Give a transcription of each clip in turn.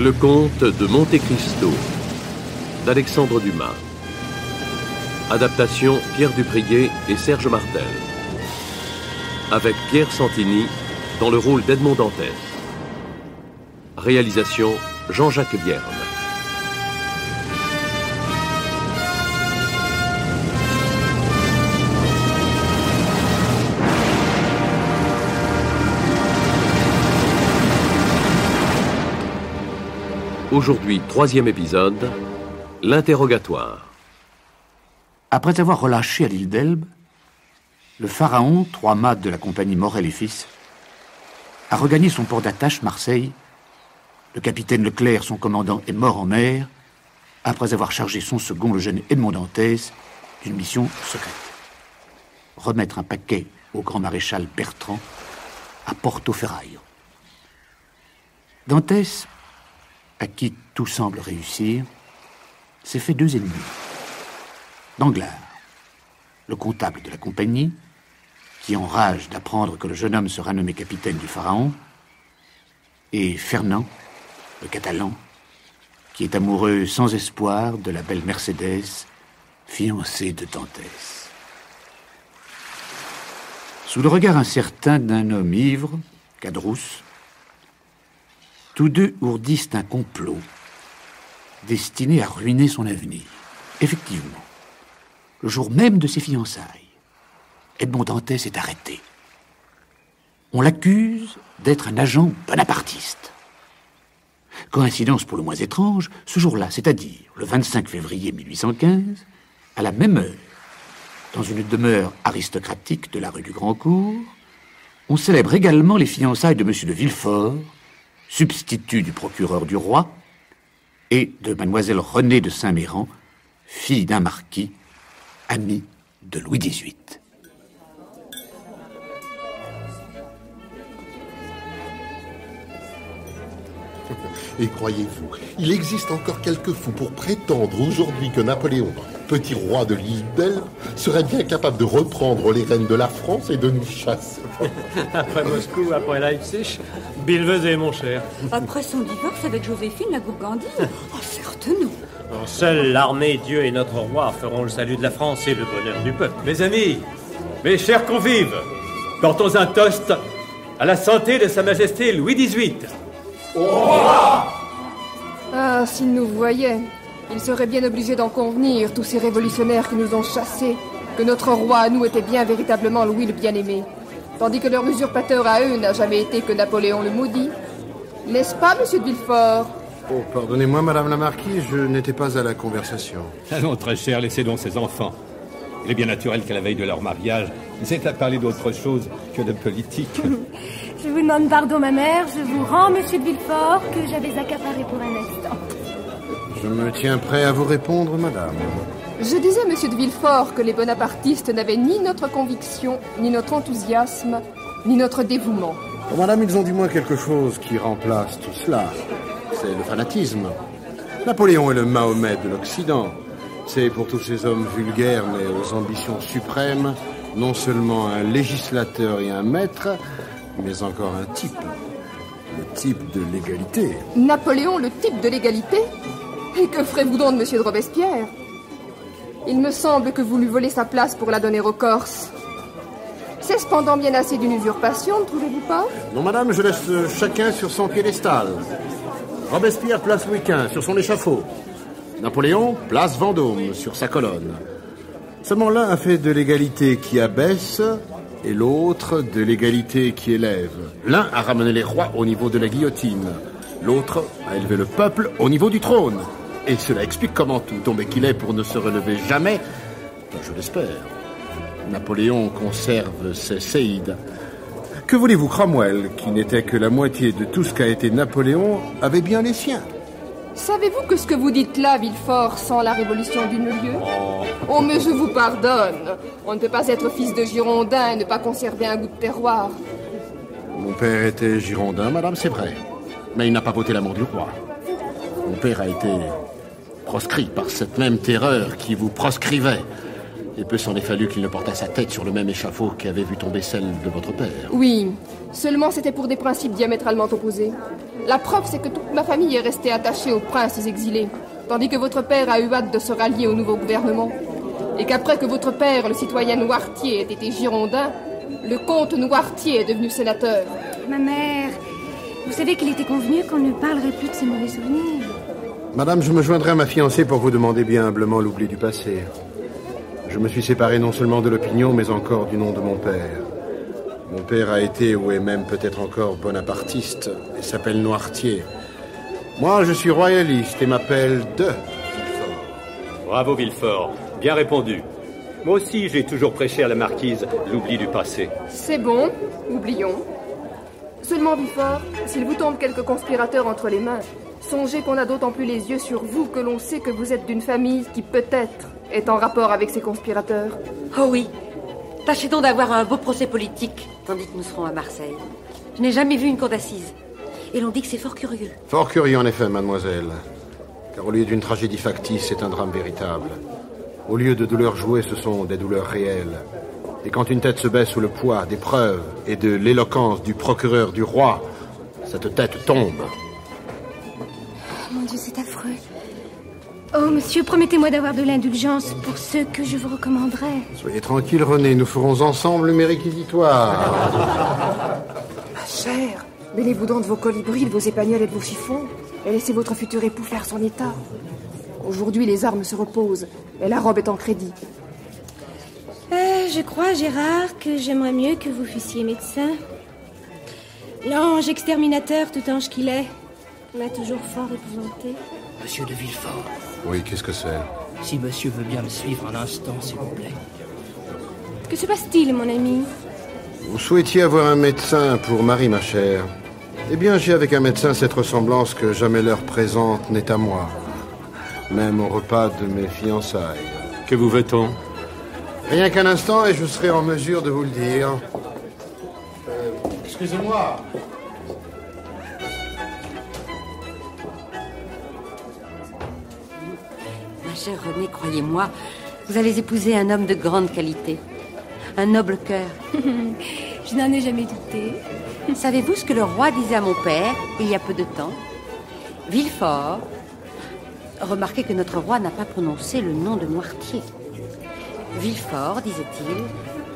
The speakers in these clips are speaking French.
Le comte de Monte Cristo d'Alexandre Dumas. Adaptation Pierre Dupriez et Serge Martel. Avec Pierre Santini dans le rôle d'Edmond Dantès. Réalisation Jean-Jacques Vierne. Aujourd'hui, 3e épisode, l'interrogatoire. Après avoir relâché à l'île d'Elbe, le pharaon, 3 mâts de la compagnie Morel et Fils, a regagné son port d'attache, Marseille. Le capitaine Leclerc, son commandant, est mort en mer, après avoir chargé son second, le jeune Edmond Dantès, d'une mission secrète. Remettre un paquet au grand maréchal Bertrand à Porto-Ferraio. Dantès, à qui tout semble réussir, s'est fait 2 ennemis. Danglars, le comptable de la compagnie, qui enrage d'apprendre que le jeune homme sera nommé capitaine du Pharaon, et Fernand, le Catalan, qui est amoureux sans espoir de la belle Mercédès, fiancée de Dantès. Sous le regard incertain d'un homme ivre, Cadrousse, tous deux ourdissent un complot destiné à ruiner son avenir. Effectivement, le jour même de ses fiançailles, Edmond Dantès est arrêté. On l'accuse d'être un agent bonapartiste. Coïncidence pour le moins étrange, ce jour-là, c'est-à-dire le 25 février 1815, à la même heure, dans une demeure aristocratique de la rue du Grand-Cours, on célèbre également les fiançailles de M. de Villefort, substitut du procureur du roi, et de mademoiselle Renée de Saint-Méran, fille d'un marquis, amie de Louis XVIII. Et croyez-vous, il existe encore quelques fous pour prétendre aujourd'hui que Napoléon, petit roi de l'île d'Elbe, serait bien capable de reprendre les rênes de la France et de nous chasser. Après Moscou, après Leipzig, Billevesée, mon cher. Après son divorce avec Joséphine, la Bourgandie. Oh, certes non. Seule l'armée, Dieu et notre roi feront le salut de la France et le bonheur du peuple. Mes amis, mes chers convives, portons un toast à la santé de Sa Majesté Louis XVIII. Ah, s'ils nous voyaient, ils seraient bien obligés d'en convenir, tous ces révolutionnaires qui nous ont chassés, que notre roi à nous était bien véritablement Louis le Bien-Aimé, tandis que leur usurpateur à eux n'a jamais été que Napoléon le Maudit. N'est-ce pas, monsieur de Villefort? Oh, pardonnez-moi, madame la marquise, je n'étais pas à la conversation. Allons, très cher, laissez donc ces enfants. Il est bien naturel qu'à la veille de leur mariage, ils aient à parler d'autre chose que de politique. Je vous demande pardon, ma mère. Je vous rends, monsieur de Villefort, que j'avais accaparé pour un instant. Je me tiens prêt à vous répondre, madame. Je disais, monsieur de Villefort, que les bonapartistes n'avaient ni notre conviction, ni notre enthousiasme, ni notre dévouement. Oh, madame, ils ont du moins quelque chose qui remplace tout cela. C'est le fanatisme. Napoléon est le Mahomet de l'Occident. C'est pour tous ces hommes vulgaires, mais aux ambitions suprêmes, non seulement un législateur et un maître, mais encore un type. Le type de l'égalité. Napoléon, le type de l'égalité? Et que ferez-vous donc de monsieur de Robespierre? Il me semble que vous lui volez sa place pour la donner aux Corses. C'est cependant bien assez d'une usurpation, ne trouvez-vous pas? Non, madame, je laisse chacun sur son piédestal. Robespierre, place Louis XV, sur son échafaud. Napoléon, place Vendôme, sur sa colonne. Seulement l'un a fait de l'égalité qui abaisse et l'autre de l'égalité qui élève. L'un a ramené les rois au niveau de la guillotine, l'autre a élevé le peuple au niveau du trône. Et cela explique comment tout tombé qu'il est pour ne se relever jamais, je l'espère. Napoléon conserve ses séides. Que voulez-vous, Cromwell, qui n'était que la moitié de tout ce qu'a été Napoléon, avait bien les siens. Savez-vous que ce que vous dites là, Villefort, sans la révolution du milieu? Oh, mais je vous pardonne. On ne peut pas être fils de Girondin et ne pas conserver un goût de terroir. Mon père était Girondin, madame, c'est vrai. Mais il n'a pas voté la mort du roi. Mon père a été proscrit par cette même terreur qui vous proscrivait. Et peu s'en est fallu qu'il ne portât sa tête sur le même échafaud qui avait vu tomber celle de votre père. Oui, seulement c'était pour des principes diamétralement opposés. La preuve, c'est que toute ma famille est restée attachée aux princes exilés, tandis que votre père a eu hâte de se rallier au nouveau gouvernement. Et qu'après que votre père, le citoyen Noirtier, ait été girondin, le comte Noirtier est devenu sénateur. Ma mère, vous savez qu'il était convenu qu'on ne parlerait plus de ces mauvais souvenirs. Madame, je me joindrai à ma fiancée pour vous demander bien humblement l'oubli du passé. Je me suis séparé non seulement de l'opinion, mais encore du nom de mon père. Mon père a été, ou est même peut-être encore, bonapartiste, et s'appelle Noirtier. Moi, je suis royaliste et m'appelle de Villefort. Bravo, Villefort. Bien répondu. Moi aussi, j'ai toujours prêché à la marquise l'oubli du passé. C'est bon, oublions. Seulement, Villefort, s'il vous tombe quelque conspirateur entre les mains, songez qu'on a d'autant plus les yeux sur vous que l'on sait que vous êtes d'une famille qui, peut-être, est en rapport avec ces conspirateurs. Oh oui. Tâchez donc d'avoir un beau procès politique, tandis que nous serons à Marseille. Je n'ai jamais vu une cour d'assises. Et l'on dit que c'est fort curieux. Fort curieux, en effet, mademoiselle. Car au lieu d'une tragédie factice, c'est un drame véritable. Au lieu de douleurs jouées, ce sont des douleurs réelles. Et quand une tête se baisse sous le poids des preuves et de l'éloquence du procureur du roi, cette tête tombe. Mon Dieu, c'est affreux. Oh, monsieur, promettez-moi d'avoir de l'indulgence pour ceux que je vous recommanderai. Soyez tranquille, René, nous ferons ensemble mes réquisitoires. Ma chère, mêlez-vous donc de vos colibris, de vos épagnols et de vos chiffons, et laissez votre futur époux faire son état. Aujourd'hui, les armes se reposent, et la robe est en crédit. Je crois, Gérard, que j'aimerais mieux que vous fussiez médecin. L'ange exterminateur, tout ange qu'il est, m'a toujours fort épouvanté. Monsieur de Villefort. Oui, qu'est-ce que c'est? Si monsieur veut bien me suivre un instant, s'il vous plaît. Que se passe-t-il, mon ami? Vous souhaitiez avoir un médecin pour Marie, ma chère. Eh bien, j'ai avec un médecin cette ressemblance que jamais l'heure présente n'est à moi. Même au repas de mes fiançailles. Que vous veut-on? Rien qu'un instant et je serai en mesure de vous le dire. Excusez-moi. Ma chère Renée, croyez-moi, vous allez épouser un homme de grande qualité. Un noble cœur. Je n'en ai jamais douté. Savez-vous ce que le roi disait à mon père, il y a peu de temps? Villefort, remarquez que notre roi n'a pas prononcé le nom de Noirtier. Villefort, disait-il,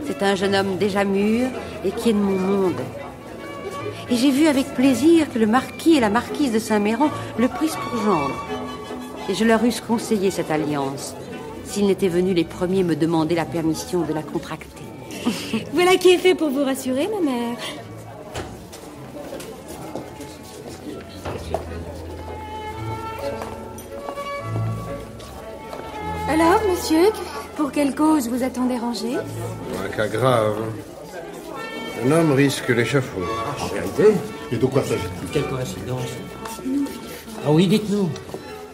c'est un jeune homme déjà mûr et qui est de mon monde. Et j'ai vu avec plaisir que le marquis et la marquise de Saint-Méran le prissent pour gendre. Et je leur eusse conseillé cette alliance, s'ils n'étaient venus les premiers me demander la permission de la contracter. Voilà qui est fait pour vous rassurer, ma mère. Alors, monsieur, pour quelle cause vous a-t-on dérangé? Un cas grave. Un homme risque l'échafaud. En vérité? Et de quoi s'agit-il? Quelle coïncidence. Ah oui, dites-nous.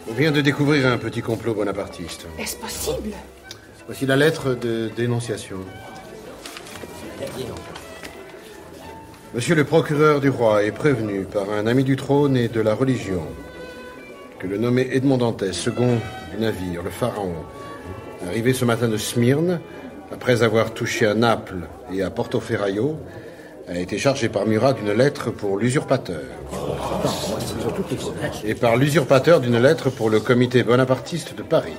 On vient de découvrir un petit complot bonapartiste. Est-ce possible? Voici la lettre de dénonciation. Monsieur le procureur du roi est prévenu par un ami du trône et de la religion que le nommé Edmond Dantès, second du navire, le Pharaon, arrivé ce matin de Smyrne, après avoir touché à Naples et à Portoferraio, a été chargé par Murat d'une lettre pour l'usurpateur. Et par l'usurpateur d'une lettre pour le comité bonapartiste de Paris.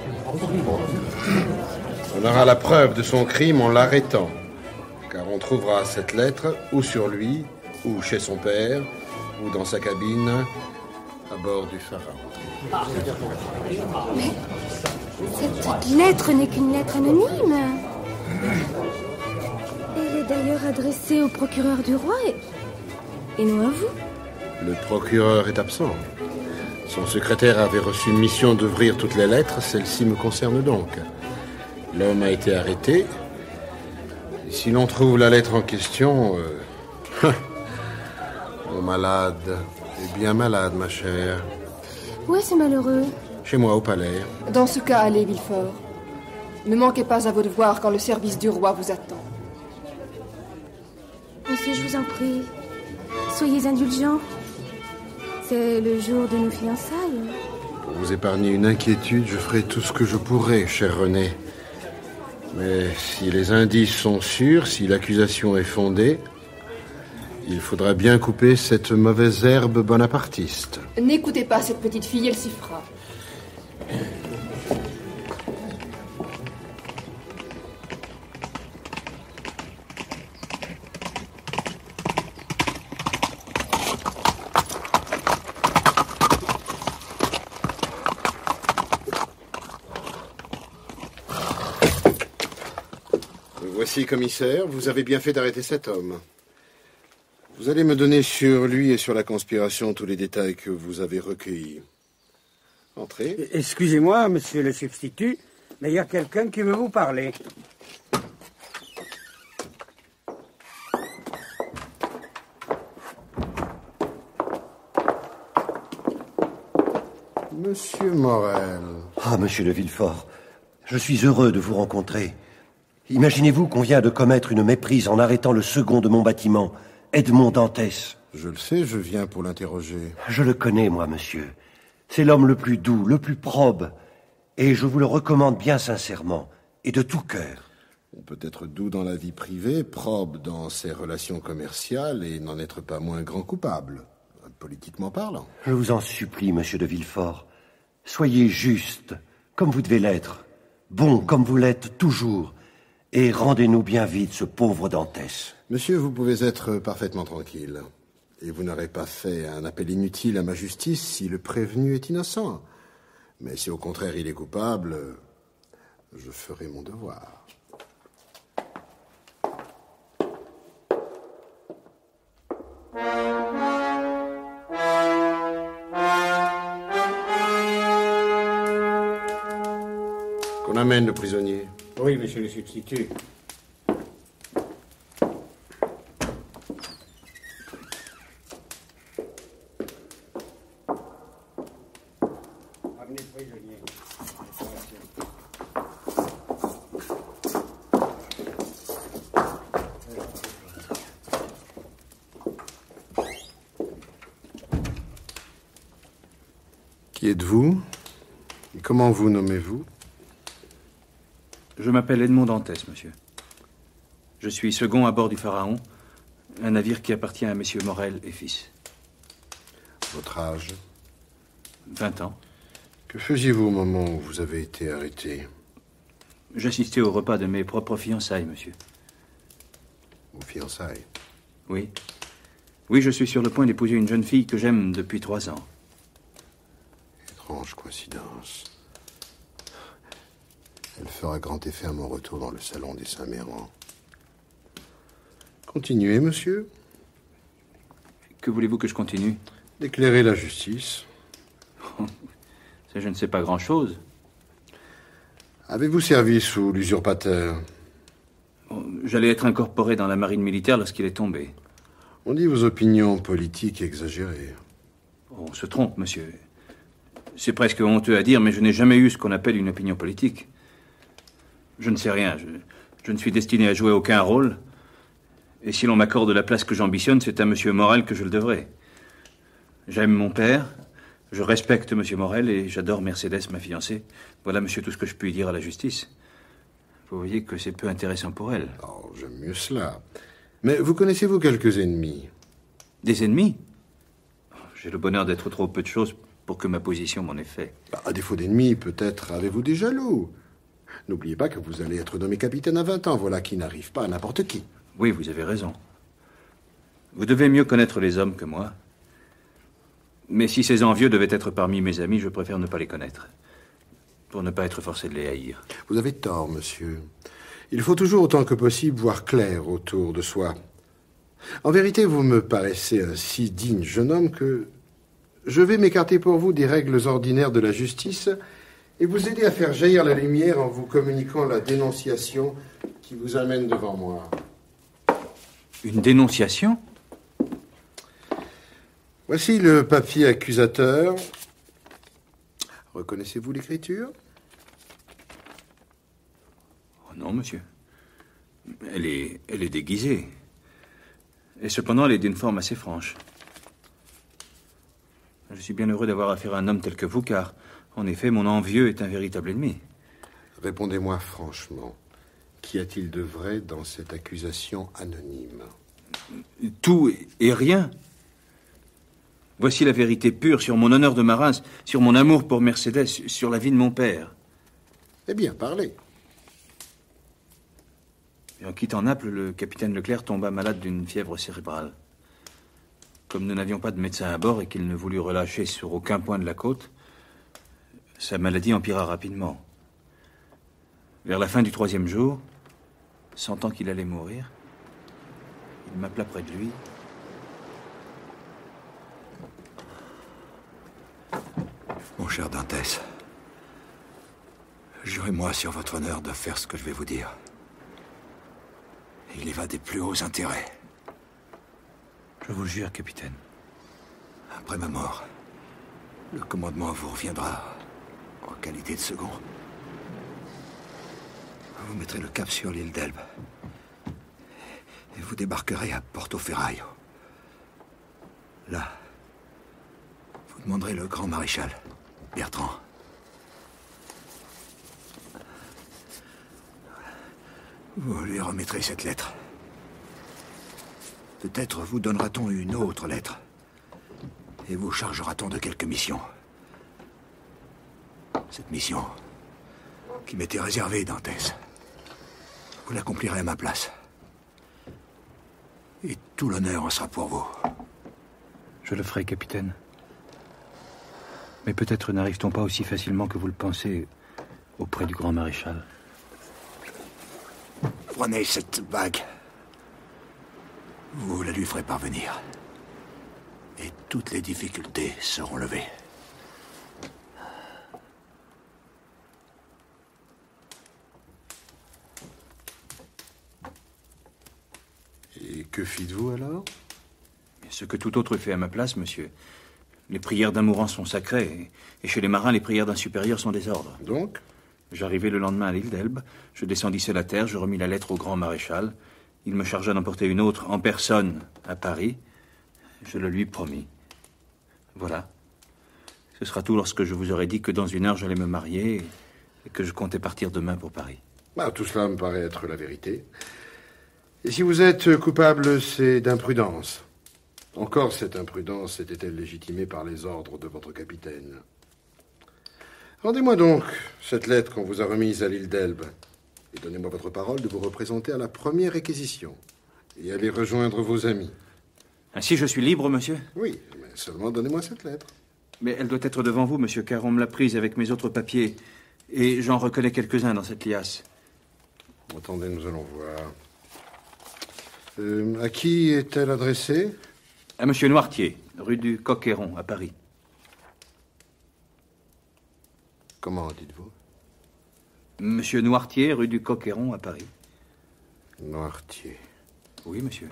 On aura la preuve de son crime en l'arrêtant, car on trouvera cette lettre ou sur lui, ou chez son père, ou dans sa cabine, à bord du Pharaon. Mais cette lettre n'est qu'une lettre anonyme. Elle est d'ailleurs adressée au procureur du roi et non à vous. Le procureur est absent. Son secrétaire avait reçu une mission d'ouvrir toutes les lettres. Celle-ci me concerne donc. L'homme a été arrêté. Et si l'on trouve la lettre en question... Mon malade est bien malade, ma chère. Où est ce malheureux? Chez moi, au palais. Dans ce cas, allez, Villefort. Ne manquez pas à vos devoirs quand le service du roi vous attend. Monsieur, je vous en prie, soyez indulgents. C'est le jour de nos fiançailles. Pour vous épargner une inquiétude, je ferai tout ce que je pourrai, cher René. Mais si les indices sont sûrs, si l'accusation est fondée, Il faudra bien couper cette mauvaise herbe bonapartiste. N'écoutez pas cette petite fille, elle s'y fera. Voici, commissaire, vous avez bien fait d'arrêter cet homme. Vous allez me donner sur lui et sur la conspiration tous les détails que vous avez recueillis. Entrez. Excusez-moi, monsieur le substitut, mais il y a quelqu'un qui veut vous parler. Monsieur Morel. Ah, monsieur de Villefort, je suis heureux de vous rencontrer. Imaginez-vous qu'on vient de commettre une méprise en arrêtant le second de mon bâtiment, Edmond Dantès. Je le sais, je viens pour l'interroger. Je le connais, moi, monsieur. C'est l'homme le plus doux, le plus probe. Et je vous le recommande bien sincèrement, et de tout cœur. On peut être doux dans la vie privée, probe dans ses relations commerciales, et n'en être pas moins grand coupable, politiquement parlant. Je vous en supplie, monsieur de Villefort. Soyez juste, comme vous devez l'être. Bon, comme vous l'êtes toujours. Et rendez-nous bien vite ce pauvre Dantès. Monsieur, vous pouvez être parfaitement tranquille. Et vous n'aurez pas fait un appel inutile à ma justice si le prévenu est innocent. Mais si au contraire il est coupable, je ferai mon devoir. Qu'on amène le prisonnier. Oui, monsieur le substitut. Amenez le prisonnier. Qui êtes-vous? Et comment vous nommez-vous? Je m'appelle Edmond Dantès, monsieur. Je suis second à bord du Pharaon, un navire qui appartient à messieurs Morel et fils. Votre âge? 20 ans. Que faisiez-vous au moment où vous avez été arrêté? J'assistais au repas de mes propres fiançailles, monsieur. Vos fiançailles? Oui. Oui, je suis sur le point d'épouser une jeune fille que j'aime depuis 3 ans. Étrange coïncidence. Elle fera grand effet à mon retour dans le salon des Saint-Méran. Continuez, monsieur. Que voulez-vous que je continue? D'éclairer la justice. Ça, je ne sais pas grand-chose. Avez-vous servi sous l'usurpateur? J'allais être incorporé dans la marine militaire lorsqu'il est tombé. On dit vos opinions politiques exagérées. On se trompe, monsieur. C'est presque honteux à dire, mais je n'ai jamais eu ce qu'on appelle une opinion politique. Je ne sais rien. Je ne suis destiné à jouer aucun rôle. Et si l'on m'accorde la place que j'ambitionne, c'est à monsieur Morel que je le devrai. J'aime mon père, je respecte monsieur Morel et j'adore Mercedes, ma fiancée. Voilà, monsieur, tout ce que je puis dire à la justice. Vous voyez que c'est peu intéressant pour elle. Oh, j'aime mieux cela. Mais vous connaissez-vous quelques ennemis? Des ennemis? J'ai le bonheur d'être trop peu de choses pour que ma position m'en ait fait. À défaut d'ennemis, peut-être avez-vous des jaloux. N'oubliez pas que vous allez être nommé capitaine à 20 ans. Voilà qui n'arrive pas à n'importe qui. Oui, vous avez raison. Vous devez mieux connaître les hommes que moi. Mais si ces envieux devaient être parmi mes amis, je préfère ne pas les connaître. Pour ne pas être forcé de les haïr. Vous avez tort, monsieur. Il faut toujours autant que possible voir clair autour de soi. En vérité, vous me paraissez un si digne jeune homme que je vais m'écarter pour vous des règles ordinaires de la justice et vous aider à faire jaillir la lumière en vous communiquant la dénonciation qui vous amène devant moi. Une dénonciation? Voici le papier accusateur. Reconnaissez-vous l'écriture? Oh non, monsieur. Elle est déguisée. Et cependant, elle est d'une forme assez franche. Je suis bien heureux d'avoir affaire à un homme tel que vous, car, en effet, mon envieux est un véritable ennemi. Répondez-moi franchement. Qu'y a-t-il de vrai dans cette accusation anonyme? Tout et rien. Voici la vérité pure sur mon honneur de marin, sur mon amour pour Mercédès, sur la vie de mon père. Eh bien, parlez. Et en quittant Naples, le capitaine Leclerc tomba malade d'une fièvre cérébrale. Comme nous n'avions pas de médecin à bord et qu'il ne voulut relâcher sur aucun point de la côte, sa maladie empira rapidement. Vers la fin du 3e jour, sentant qu'il allait mourir, il m'appela près de lui. Mon cher Dantès, jurez-moi sur votre honneur de faire ce que je vais vous dire. Il y va des plus hauts intérêts. Je vous jure, capitaine. Après ma mort, le commandement vous reviendra en qualité de second. Vous mettrez le cap sur l'île d'Elbe. Et vous débarquerez à Porto-Ferraio. Là, vous demanderez le grand maréchal, Bertrand. Vous lui remettrez cette lettre. Peut-être vous donnera-t-on une autre lettre. Et vous chargera-t-on de quelques missions. Cette mission qui m'était réservée, Dantès, vous l'accomplirez à ma place. Et tout l'honneur en sera pour vous. Je le ferai, capitaine. Mais peut-être n'arrive-t-on pas aussi facilement que vous le pensez auprès du grand maréchal. Prenez cette bague. Vous la lui ferez parvenir. Et toutes les difficultés seront levées. Et que fîtes-vous alors? Ce que tout autre fait à ma place, monsieur. Les prières d'un mourant sont sacrées, et chez les marins, les prières d'un supérieur sont des ordres. Donc? J'arrivai le lendemain à l'île d'Elbe, je descendis seul à terre, je remis la lettre au grand maréchal. Il me chargea d'emporter une autre en personne à Paris. Je le lui promis. Voilà. Ce sera tout lorsque je vous aurai dit que dans 1 heure, j'allais me marier et que je comptais partir demain pour Paris. Ah, tout cela me paraît être la vérité. Et si vous êtes coupable, c'est d'imprudence. Encore cette imprudence était-elle légitimée par les ordres de votre capitaine. Rendez-moi donc cette lettre qu'on vous a remise à l'île d'Elbe. Et donnez-moi votre parole de vous représenter à la première réquisition. Et aller rejoindre vos amis. Ainsi, je suis libre, monsieur? Oui, mais seulement donnez-moi cette lettre. Mais elle doit être devant vous, monsieur, car on me l'a prise avec mes autres papiers. Et j'en reconnais quelques-uns dans cette liasse. Attendez, nous allons voir. À qui est-elle adressée? À monsieur Noirtier, rue du Coq-Héron, à Paris. Comment dites-vous? Monsieur Noirtier, rue du Coq-Héron, à Paris. Noirtier. Oui, monsieur.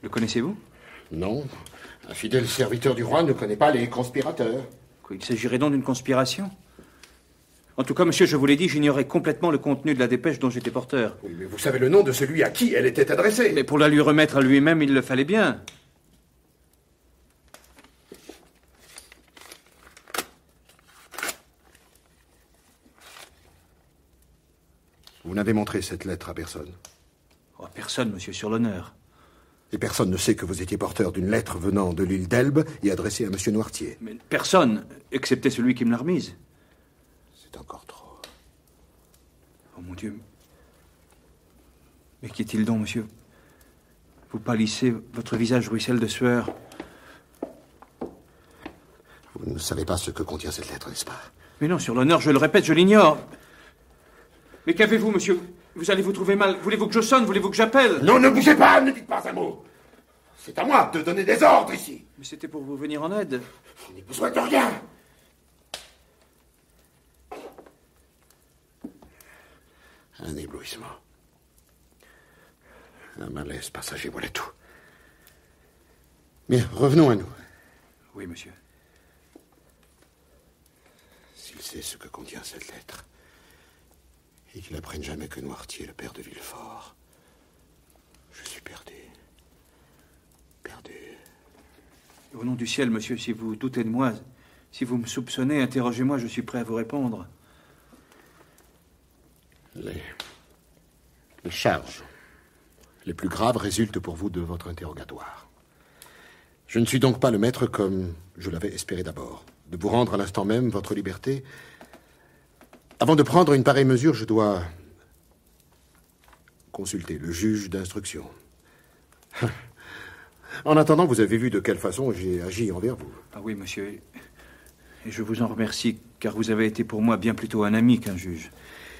Le connaissez-vous? Non. Un fidèle serviteur du roi ne connaît pas les conspirateurs. Quoi, il s'agirait donc d'une conspiration? En tout cas, monsieur, je vous l'ai dit, j'ignorais complètement le contenu de la dépêche dont j'étais porteur. Oui, mais vous savez le nom de celui à qui elle était adressée. Mais pour la lui remettre à lui-même, il le fallait bien. Vous n'avez montré cette lettre à personne? Oh, personne, monsieur, sur l'honneur. Et personne ne sait que vous étiez porteur d'une lettre venant de l'île d'Elbe et adressée à monsieur Noirtier? Mais personne, excepté celui qui me l'a remise. C'est encore trop. Oh, mon Dieu. Mais qu'est-il donc, monsieur? Vous pâlissez, votre visage ruisselle de sueur. Vous ne savez pas ce que contient cette lettre, n'est-ce pas? Mais non, sur l'honneur, je le répète, je l'ignore. Mais qu'avez-vous, monsieur? Vous allez vous trouver mal. Voulez-vous que je sonne? Voulez-vous que j'appelle? Non, ne bougez pas, ne dites pas un mot. C'est à moi de donner des ordres ici. Mais c'était pour vous venir en aide. Je n'ai besoin de rien. Un éblouissement. Un malaise passager, voilà tout. Bien, revenons à nous. Oui, monsieur. S'il sait ce que contient cette lettre, et qu'il n'apprenne jamais que Noirtier, le père de Villefort, je suis perdu. Perdu. Au nom du ciel, monsieur, si vous doutez de moi, si vous me soupçonnez, interrogez-moi, je suis prêt à vous répondre. Les charges, les plus graves résultent pour vous de votre interrogatoire. Je ne suis donc pas le maître comme je l'avais espéré d'abord. De vous rendre à l'instant même votre liberté. Avant de prendre une pareille mesure, je dois consulter le juge d'instruction. En attendant, vous avez vu de quelle façon j'ai agi envers vous. Ah oui, monsieur. Et je vous en remercie, car vous avez été pour moi bien plutôt un ami qu'un juge.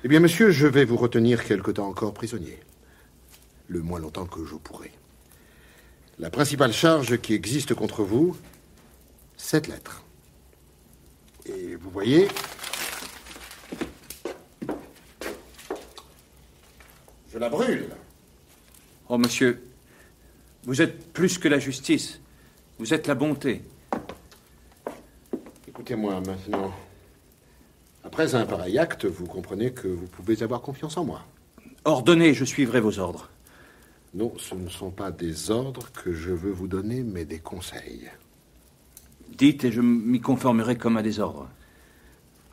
Eh bien, monsieur, je vais vous retenir quelque temps encore prisonnier. Le moins longtemps que je pourrai. La principale charge qui existe contre vous, cette lettre. Et vous voyez, je la brûle. Oh, monsieur, vous êtes plus que la justice. Vous êtes la bonté. Écoutez-moi maintenant. Après un pareil acte, vous comprenez que vous pouvez avoir confiance en moi. Ordonnez, je suivrai vos ordres. Non, ce ne sont pas des ordres que je veux vous donner, mais des conseils. Dites et je m'y conformerai comme à des ordres.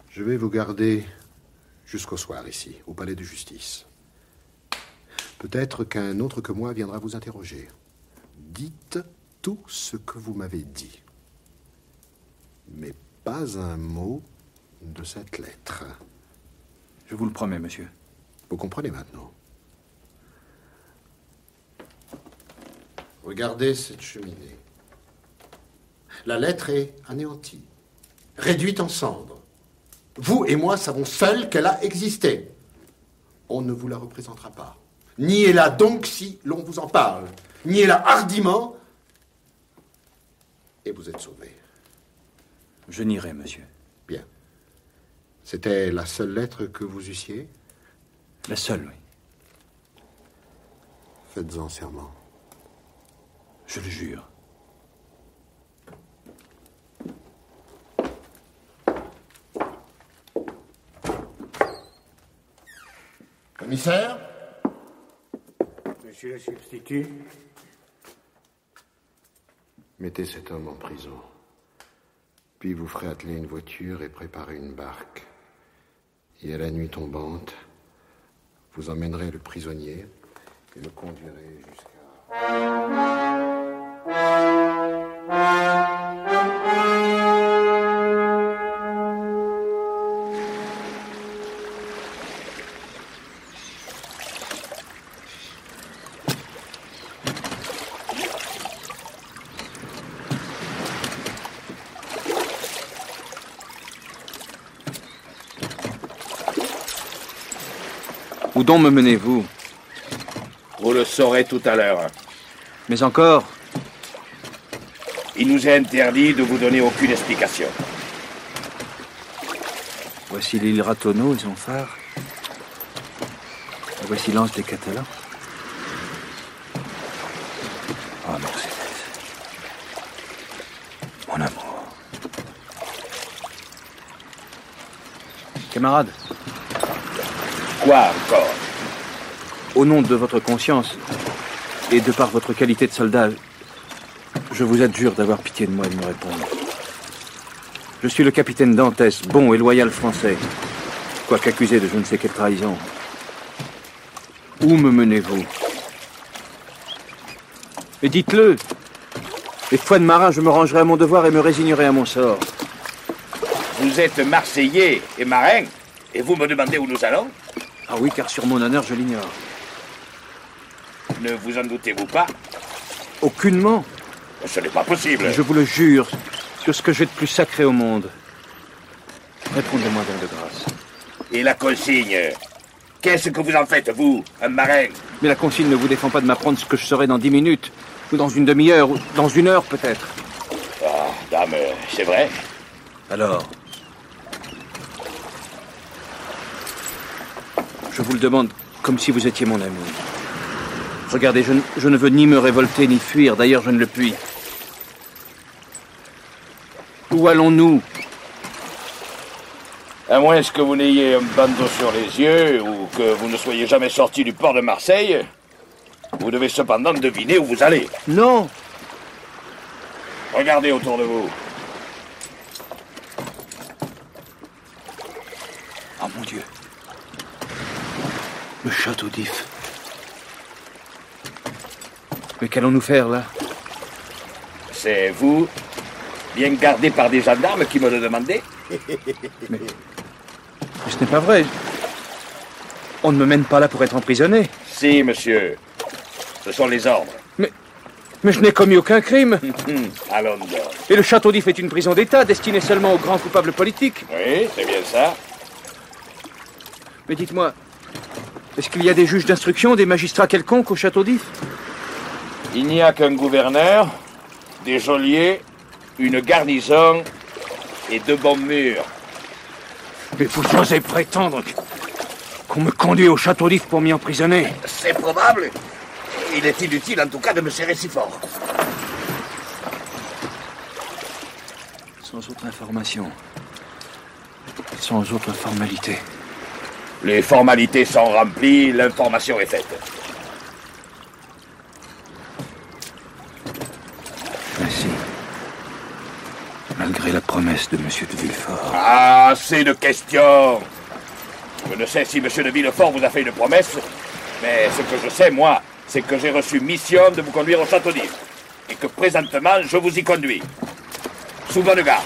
Je vais vous garder jusqu'au soir ici, au palais de justice. Peut-être qu'un autre que moi viendra vous interroger. Dites tout ce que vous m'avez dit. Mais pas un mot de cette lettre. Je vous le promets, monsieur. Vous comprenez maintenant? Regardez cette cheminée. La lettre est anéantie, réduite en cendres. Vous et moi savons seuls qu'elle a existé. On ne vous la représentera pas. Niez-la donc si l'on vous en parle. Niez-la hardiment, et vous êtes sauvé. Je nierai, monsieur. Bien. C'était la seule lettre que vous eussiez? La seule, oui. Faites-en serment. Je le jure. Commissaire? Monsieur le substitut? Mettez cet homme en prison. Puis vous ferez atteler une voiture et préparer une barque. Et à la nuit tombante, vous emmènerez le prisonnier et le conduirez jusqu'à... Où donc me menez-vous? Vous le saurez tout à l'heure. Mais encore? Il nous est interdit de vous donner aucune explication. Voici l'île Ratonneau et son phare. Et voici l'anse des Catalans. Oh, Mercedes. Mon amour. Camarade. Quoi encore? Au nom de votre conscience et de par votre qualité de soldat, je vous adjure d'avoir pitié de moi et de me répondre. Je suis le capitaine Dantès, bon et loyal français, quoique accusé de je ne sais quelle trahison. Où me menez-vous? Et dites-le. Et foi de marin, je me rangerai à mon devoir et me résignerai à mon sort. Vous êtes Marseillais et marin, et vous me demandez où nous allons? Ah oui, car sur mon honneur, je l'ignore. Ne vous en doutez-vous pas? Aucunement. Ce n'est pas possible. Je vous le jure, sur ce que j'ai de plus sacré au monde. Répondez-moi donc de grâce. Et la consigne? Qu'est-ce que vous en faites, vous, un marin? Mais la consigne ne vous défend pas de m'apprendre ce que je serai dans 10 minutes, ou dans une demi-heure, ou dans 1 heure peut-être. Ah, dame, c'est vrai? Alors? Je vous le demande comme si vous étiez mon ami. Regardez, je ne veux ni me révolter ni fuir, d'ailleurs je ne le puis. Où allons-nous? À moins que vous n'ayez un bandeau sur les yeux ou que vous ne soyez jamais sorti du port de Marseille, vous devez cependant deviner où vous allez. Non. Regardez autour de vous. Oh mon Dieu. Le château d'If. Mais qu'allons-nous faire, là? C'est vous, bien gardé par des gendarmes, qui me le demandez? Mais ce n'est pas vrai. On ne me mène pas là pour être emprisonné. Si, monsieur. Ce sont les ordres. Mais je n'ai commis aucun crime. Allons donc. Et le château d'If est une prison d'État destinée seulement aux grands coupables politiques. Oui, c'est bien ça. Mais dites-moi, est-ce qu'il y a des juges d'instruction, des magistrats quelconques au château d'If? Il n'y a qu'un gouverneur, des geôliers, une garnison et 2 bons murs. Mais vous osez prétendre qu'on me conduit au château d'If pour m'y emprisonner? C'est probable. Il est inutile, en tout cas, de me serrer si fort. Sans autre information, sans autre formalité. Les formalités sont remplies, l'information est faite. Ainsi, malgré la promesse de M. de Villefort... Ah, assez de questions. Je ne sais si M. de Villefort vous a fait une promesse, mais ce que je sais, moi, c'est que j'ai reçu mission de vous conduire au château d'If, et que présentement, je vous y conduis. Sous bonne garde.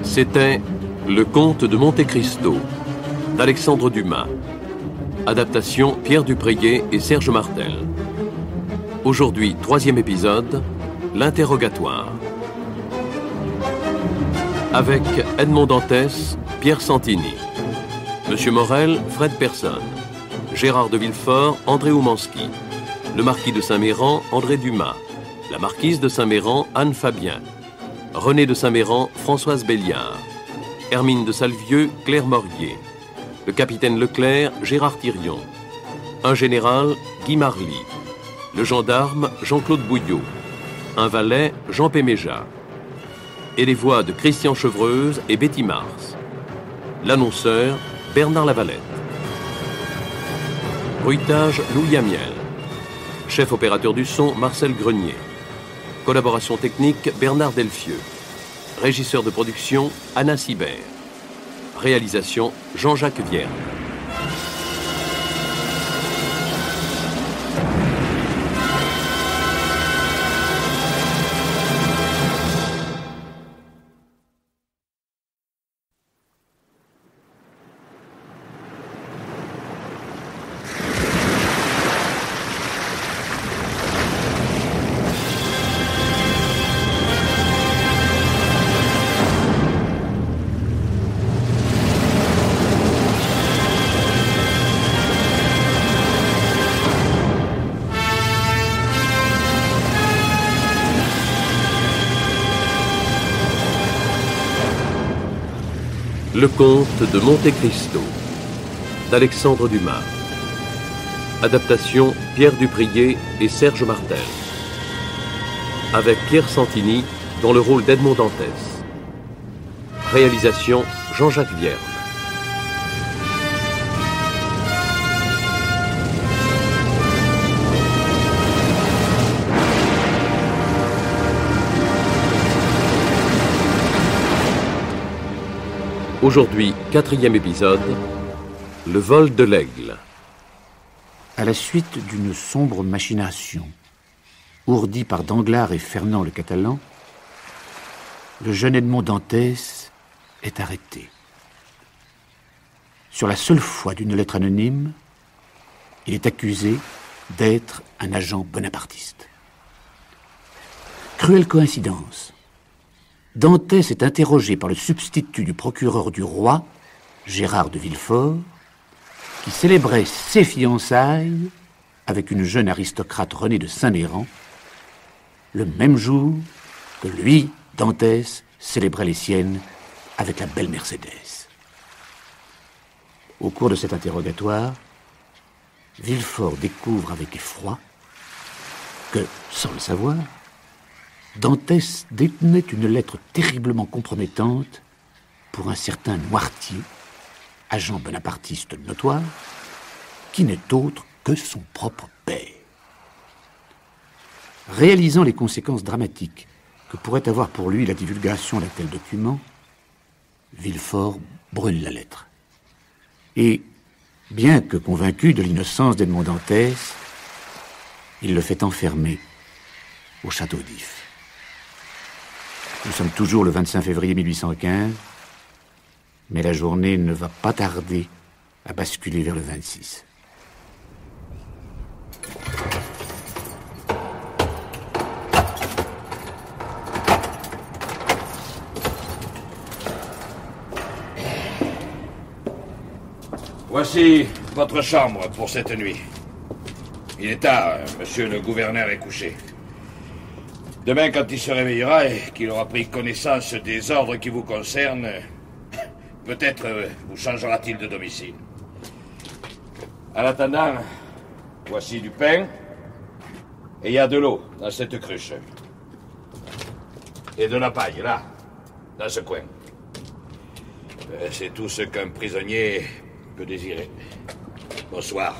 C'était Le Comte de Monte Cristo d'Alexandre Dumas. Adaptation Pierre Dupriez et Serge Martel. Aujourd'hui, 3e épisode, l'interrogatoire. Avec Edmond Dantès, Pierre Santini. Monsieur Morel, Fred Persson. Gérard de Villefort, André Oumanski. Le marquis de Saint-Méran, André Dumas. La marquise de Saint-Méran, Anne Fabien. René de Saint-Méran, Françoise Béliard. Hermine de Salvieux, Claire Morier. Le capitaine Leclerc, Gérard Thirion. Un général, Guy Marly. Le gendarme, Jean-Claude Bouillot. Un valet, Jean Péméja. Et les voix de Christian Chevreuse et Betty Mars. L'annonceur, Bernard Lavalette. Bruitage, Louis Amiel. Chef opérateur du son, Marcel Grenier. Collaboration technique, Bernard Delfieux. Régisseur de production, Anna Sibert. Réalisation, Jean-Jacques Vierne. Le Comte de Monte Cristo d'Alexandre Dumas. Adaptation Pierre Dupriez et Serge Martel. Avec Pierre Santini dans le rôle d'Edmond Dantès. Réalisation Jean-Jacques Vierne. Aujourd'hui, 4e épisode, le vol de l'aigle. À la suite d'une sombre machination, ourdie par Danglars et Fernand le Catalan, le jeune Edmond Dantès est arrêté. Sur la seule foi d'une lettre anonyme, il est accusé d'être un agent bonapartiste. Cruelle coïncidence. Dantès est interrogé par le substitut du procureur du roi, Gérard de Villefort, qui célébrait ses fiançailles avec une jeune aristocrate Renée de Saint-Méran, le même jour que lui, Dantès, célébrait les siennes avec la belle Mercédès. Au cours de cet interrogatoire, Villefort découvre avec effroi que, sans le savoir, Dantès détenait une lettre terriblement compromettante pour un certain Noirtier, agent bonapartiste notoire, qui n'est autre que son propre père. Réalisant les conséquences dramatiques que pourrait avoir pour lui la divulgation d'un tel document, Villefort brûle la lettre. Et, bien que convaincu de l'innocence d'Edmond Dantès, il le fait enfermer au château d'If. Nous sommes toujours le 25 février 1815, mais la journée ne va pas tarder à basculer vers le 26. Voici votre chambre pour cette nuit. Il est tard, monsieur le gouverneur est couché. Demain, quand il se réveillera et qu'il aura pris connaissance des ordres qui vous concernent, peut-être vous changera-t-il de domicile. En attendant, voici du pain et il y a de l'eau dans cette cruche. Et de la paille, là, dans ce coin. C'est tout ce qu'un prisonnier peut désirer. Bonsoir.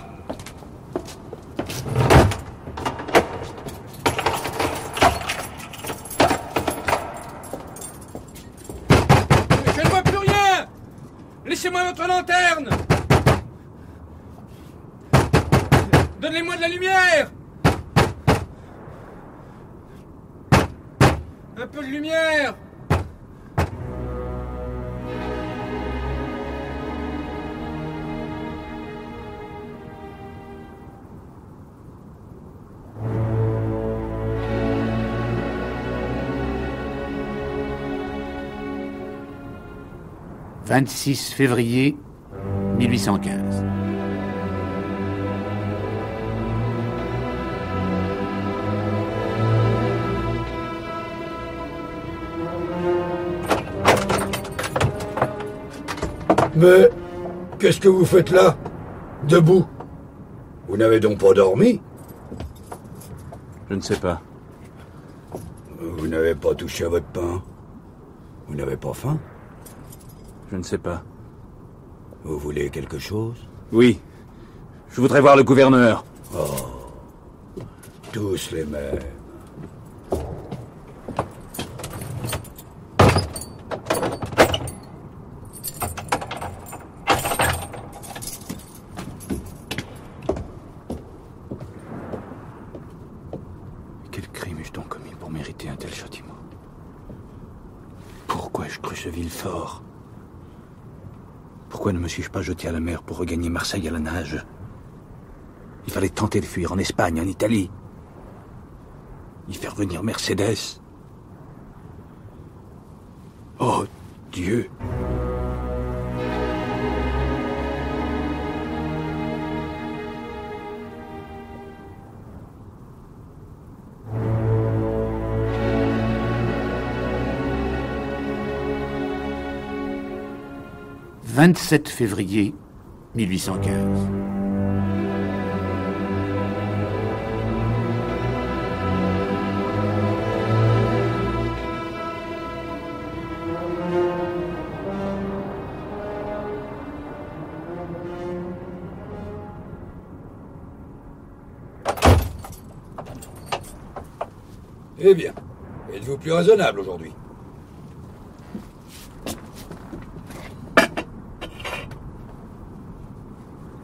Je ne vois plus rien! Laissez-moi votre lanterne! Donnez-moi de la lumière! Un peu de lumière! « 26 février 1815. Mais qu'est-ce que vous faites là? Debout? Vous n'avez donc pas dormi? Je ne sais pas. Vous n'avez pas touché à votre pain? Vous n'avez pas faim? Je ne sais pas. Vous voulez quelque chose? Oui. Je voudrais voir le gouverneur. Oh. Tous les mêmes. Quel crime ai-je donc commis pour mériter un tel châtiment? Pourquoi ai-je cru ce Villefort? Pourquoi ne me suis-je pas jeté à la mer pour regagner Marseille à la nage? Il fallait tenter de fuir en Espagne, en Italie. Y faire venir Mercédès. Oh, Dieu! « 27 février 1815. Eh bien, êtes-vous plus raisonnable aujourd'hui?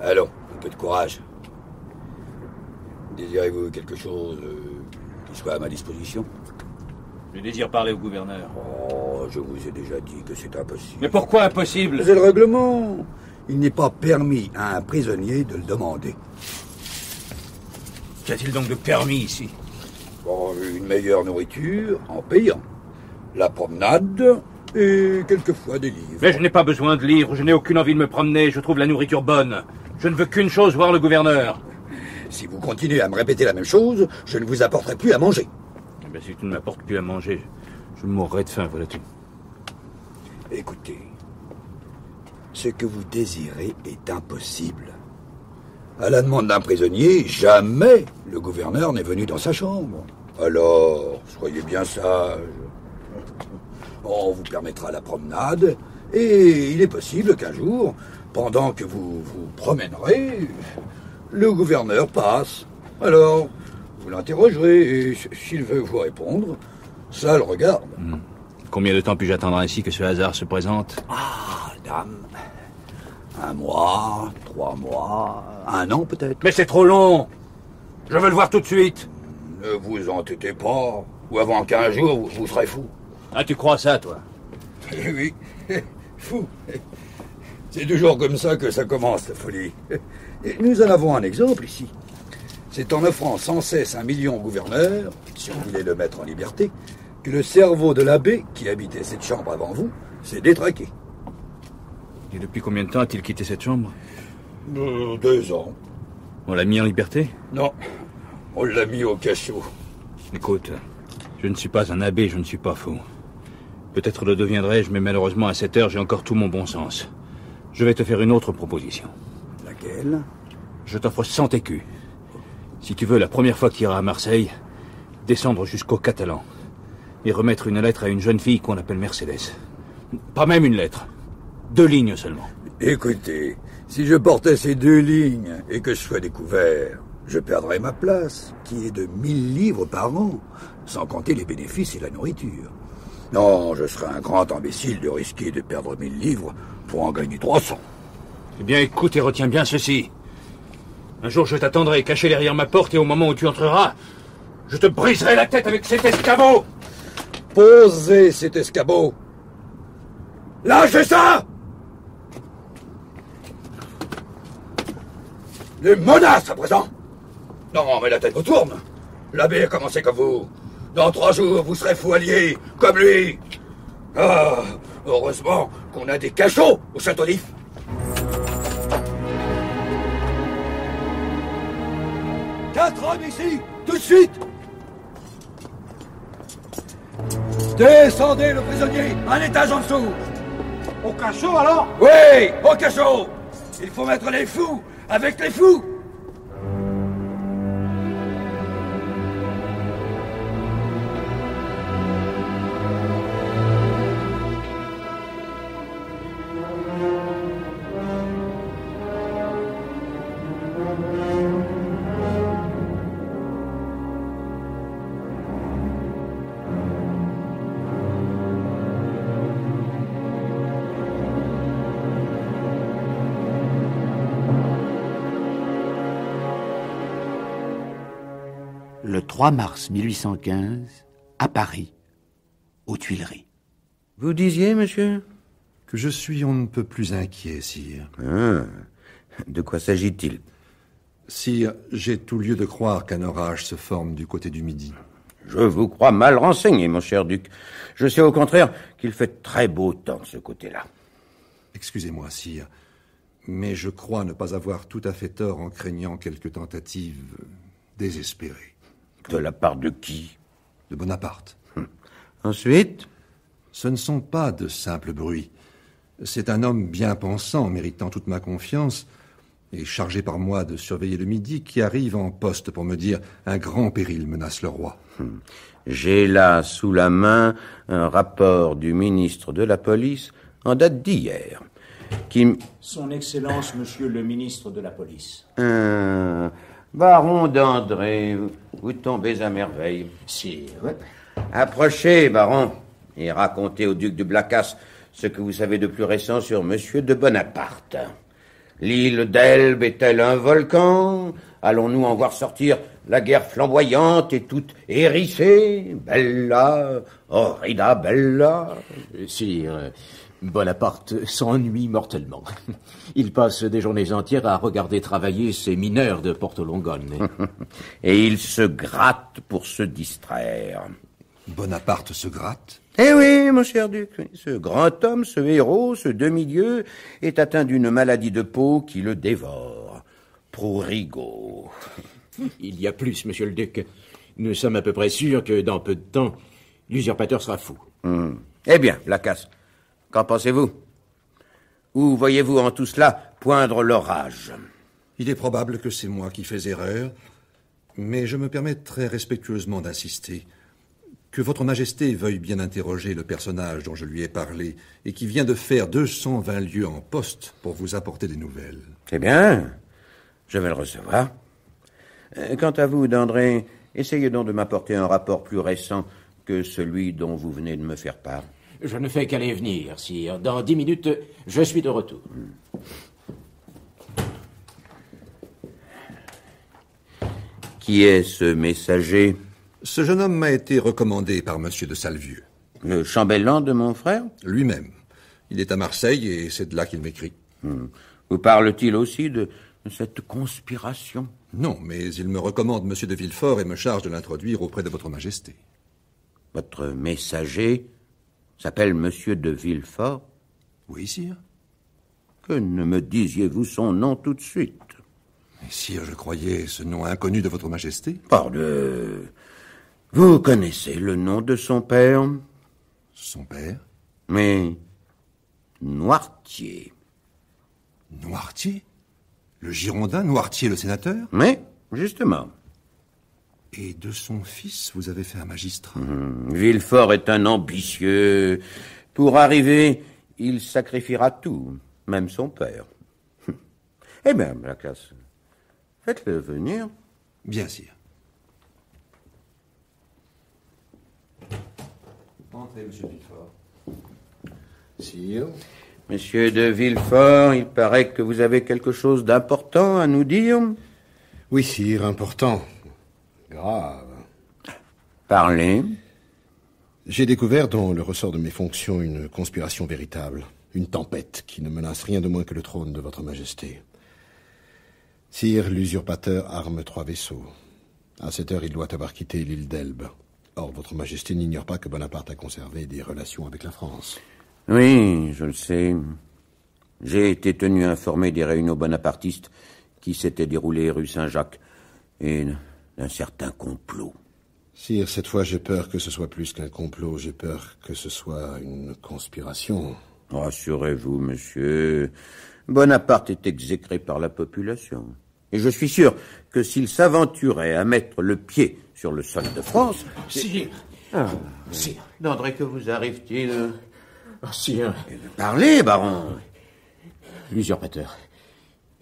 Allons, un peu de courage. Désirez-vous quelque chose qui soit à ma disposition? Je désire parler au gouverneur. Oh, je vous ai déjà dit que c'est impossible. Mais pourquoi impossible? C'est le règlement. Il n'est pas permis à un prisonnier de le demander. Qu'y a-t-il donc de permis ici? Bon, une meilleure nourriture en payant. La promenade et quelquefois des livres. Mais je n'ai pas besoin de livres, je n'ai aucune envie de me promener, je trouve la nourriture bonne. Je ne veux qu'une chose, voir le gouverneur. Si vous continuez à me répéter la même chose, je ne vous apporterai plus à manger. Eh bien, si tu ne m'apportes plus à manger, je mourrai de faim, voilà tout. Écoutez, ce que vous désirez est impossible. À la demande d'un prisonnier, jamais le gouverneur n'est venu dans sa chambre. Alors, soyez bien sage. On vous permettra la promenade, et il est possible qu'un jour, pendant que vous vous promènerez, le gouverneur passe. Alors, vous l'interrogerez, et s'il veut vous répondre, Seul regarde. Combien de temps puis-je attendre ainsi que ce hasard se présente? Ah, dame. 1 mois, 3 mois, 1 an peut-être. Mais c'est trop long. Je veux le voir tout de suite. Ne vous entêtez pas. Ou avant 15 jours, vous serez fou. Ah, tu crois ça, toi? Eh oui, fou. C'est toujours comme ça que ça commence, la folie. Et nous en avons un exemple ici. C'est en offrant sans cesse 1 million au gouverneur, si on voulait le mettre en liberté, que le cerveau de l'abbé, qui habitait cette chambre avant vous, s'est détraqué. Et depuis combien de temps a-t-il quitté cette chambre? 2 ans. On l'a mis en liberté? Non, on l'a mis au cachot. Écoute, je ne suis pas un abbé, je ne suis pas fou. Peut-être le deviendrai-je, mais malheureusement à cette heure, j'ai encore tout mon bon sens. Je vais te faire une autre proposition. Laquelle? Je t'offre 100 écus. Si tu veux, la première fois que tu iras à Marseille, descendre jusqu'au Catalan et remettre une lettre à une jeune fille qu'on appelle Mercedes. Pas même une lettre. 2 lignes seulement. Écoutez, si je portais ces 2 lignes et que je sois découvert, je perdrais ma place, qui est de 1000 livres par an, sans compter les bénéfices et la nourriture. Non, je serais un grand imbécile de risquer de perdre 1000 livres pour en gagner 300. Eh bien, écoute et retiens bien ceci. Un jour, je t'attendrai caché derrière ma porte et au moment où tu entreras, je te briserai la tête avec cet escabeau. Posez cet escabeau. Lâchez ça! Les menaces à présent. Non, mais la tête vous tourne. L'abbé a commencé comme vous. Dans 3 jours, vous serez fou allié, comme lui. Ah, heureusement qu'on a des cachots au château d'If. Quatre hommes ici, tout de suite. Descendez le prisonnier, un étage en dessous. Au cachot, alors? Oui, au cachot. Il faut mettre les fous avec les fous. Le 3 mars 1815, à Paris, aux Tuileries. Vous disiez, monsieur? Que je suis on ne peut plus inquiet, sire. Ah, de quoi s'agit-il? Sire, j'ai tout lieu de croire qu'un orage se forme du côté du Midi. Je vous crois mal renseigné, mon cher duc. Je sais au contraire qu'il fait très beau temps de ce côté-là. Excusez-moi, sire, mais je crois ne pas avoir tout à fait tort en craignant quelques tentatives désespérées. De la part de qui? De Bonaparte. Ensuite? Ce ne sont pas de simples bruits. C'est un homme bien pensant, méritant toute ma confiance, et chargé par moi de surveiller le Midi, qui arrive en poste pour me dire « Un grand péril menace le roi ». J'ai là sous la main un rapport du ministre de la Police en date d'hier, qui... Son Excellence, Monsieur le ministre de la Police. Baron d'André, vous tombez à merveille. Si, ouais. Approchez, baron, et racontez au duc de Blacas ce que vous savez de plus récent sur Monsieur de Bonaparte. L'île d'Elbe est-elle un volcan? Allons-nous en voir sortir la guerre flamboyante et toute hérissée? Bella, horrida bella. Sire, Bonaparte s'ennuie mortellement. Il passe des journées entières à regarder travailler ces mineurs de Porto Longone. Et il se gratte pour se distraire. Bonaparte se gratte? Eh oui, mon cher duc, ce grand homme, ce héros, ce demi-dieu, est atteint d'une maladie de peau qui le dévore. Prurigo. Il y a plus, monsieur le duc. Nous sommes à peu près sûrs que dans peu de temps, l'usurpateur sera fou. Eh bien, Blacas, qu'en pensez-vous? Où voyez-vous en tout cela poindre l'orage? Il est probable que c'est moi qui fais erreur, mais je me permets très respectueusement d'insister. Que votre majesté veuille bien interroger le personnage dont je lui ai parlé et qui vient de faire 220 lieues en poste pour vous apporter des nouvelles. C'est bien, je vais le recevoir. Quant à vous, d'André, essayez donc de m'apporter un rapport plus récent que que celui dont vous venez de me faire part? Je ne fais qu'aller venir, sire. Dans 10 minutes, je suis de retour. Qui est ce messager? Ce jeune homme m'a été recommandé par monsieur de Salvieux. Le chambellan de mon frère? Lui-même. Il est à Marseille et c'est de là qu'il m'écrit. Vous parle-t-il aussi de cette conspiration? Non, mais il me recommande monsieur de Villefort et me charge de l'introduire auprès de votre majesté. Votre messager s'appelle monsieur de Villefort? Oui, sire. Que ne me disiez-vous son nom tout de suite? Mais sire, je croyais ce nom inconnu de votre majesté. Parbleu. Vous connaissez le nom de son père? Son père? Mais Noirtier. Noirtier? Le Girondin, Noirtier le sénateur? Mais, justement. Et de son fils, vous avez fait un magistrat? Villefort est un ambitieux. Pour arriver, il sacrifiera tout, même son père. Eh bien, Blacas, faites-le venir. Bien, sire. Entrez, monsieur Villefort. Sire. Monsieur de Villefort, il paraît que vous avez quelque chose d'important à nous dire. Oui, sire, important. Grave. Parlez. J'ai découvert dans le ressort de mes fonctions une conspiration véritable, une tempête qui ne menace rien de moins que le trône de votre majesté. Sire, l'usurpateur arme 3 vaisseaux. À cette heure, il doit avoir quitté l'île d'Elbe. Or, votre majesté n'ignore pas que Bonaparte a conservé des relations avec la France. Oui, je le sais. J'ai été tenu informé des réunions bonapartistes qui s'étaient déroulées rue Saint-Jacques et d'un certain complot. Sire, cette fois, j'ai peur que ce soit plus qu'un complot. J'ai peur que ce soit une conspiration. Rassurez-vous, monsieur. Bonaparte est exécré par la population. Et je suis sûr que s'il s'aventurait à mettre le pied sur le sol de France... Sire. Sire. D'André, que vous arrive-t-il? Sire. Parlez, baron. L'usurpateur.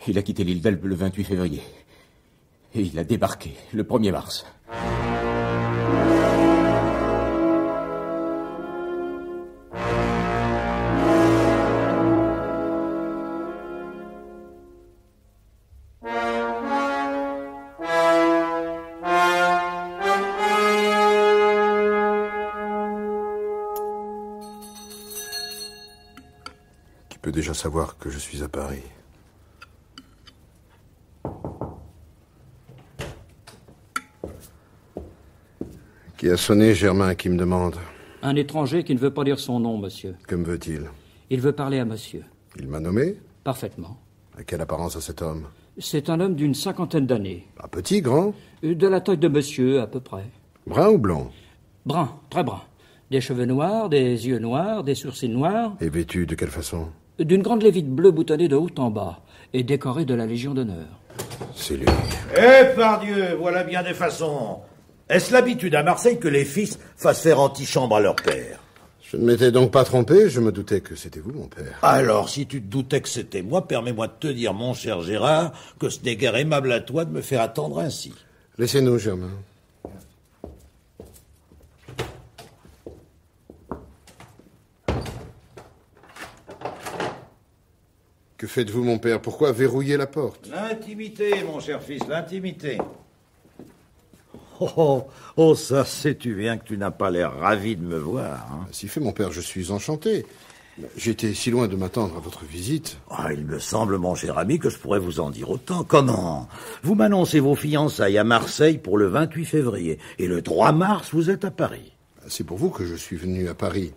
Il a quitté l'île d'Elbe le 28 février. Et il a débarqué le 1er mars. Peut déjà savoir que je suis à Paris. Qui a sonné, Germain, qui me demande? Un étranger qui ne veut pas dire son nom, monsieur. Que me veut-il? Il veut parler à monsieur. Il m'a nommé? Parfaitement. À quelle apparence a cet homme? C'est un homme d'une 50aine d'années. Pas petit, grand? De la taille de monsieur, à peu près. Brun ou blanc? Brun, très brun. Des cheveux noirs, des yeux noirs, des sourcils noirs. Et vêtu de quelle façon? D'une grande lévite bleue boutonnée de haut en bas et décorée de la Légion d'honneur. C'est lui. Eh, pardieu, voilà bien des façons. Est-ce l'habitude à Marseille que les fils fassent faire antichambre à leur père? Je ne m'étais donc pas trompé, je me doutais que c'était vous, mon père. Alors, si tu te doutais que c'était moi, permets-moi de te dire, mon cher Gérard, que ce n'est guère aimable à toi de me faire attendre ainsi. Laissez-nous, Germain. Que faites-vous, mon père? Pourquoi verrouiller la porte? L'intimité, mon cher fils, l'intimité. Oh, ça, sais-tu bien que tu n'as pas l'air ravi de me voir. Hein? Si fait, mon père, je suis enchanté. J'étais si loin de m'attendre à votre visite. Il me semble, mon cher ami, que je pourrais vous en dire autant. Comment? Vous m'annoncez vos fiançailles à Marseille pour le 28 février. Et le 3 mars, vous êtes à Paris. C'est pour vous que je suis venu à Paris.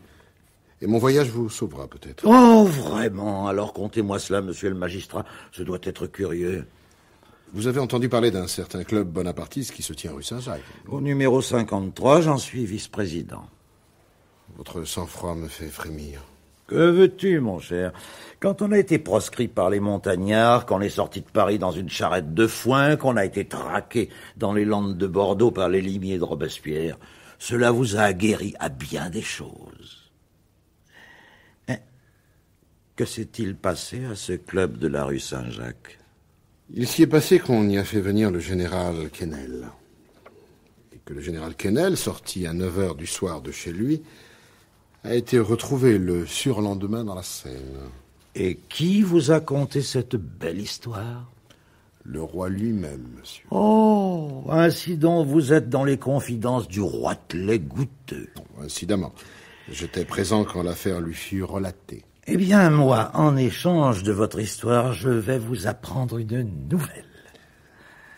Et mon voyage vous sauvera peut-être. Oh, vraiment? Alors contez-moi cela, monsieur le magistrat. Ce doit être curieux. Vous avez entendu parler d'un certain club bonapartiste qui se tient rue Saint-Jacques? Au numéro 53, j'en suis vice-président. Votre sang-froid me fait frémir. Que veux-tu, mon cher? Quand on a été proscrit par les montagnards, qu'on est sorti de Paris dans une charrette de foin, qu'on a été traqué dans les landes de Bordeaux par les limiers de Robespierre, cela vous a aguerri à bien des choses. Que s'est-il passé à ce club de la rue Saint-Jacques? Il s'y est passé qu'on y a fait venir le général Quesnel. Et que le général Quesnel, sorti à 9 heures du soir de chez lui, a été retrouvé le surlendemain dans la Seine. Et qui vous a conté cette belle histoire? Le roi lui-même, monsieur. Oh, ainsi donc vous êtes dans les confidences du roitelet goûteux. Incidemment, j'étais présent quand l'affaire lui fut relatée. Eh bien, moi, en échange de votre histoire, je vais vous apprendre une nouvelle.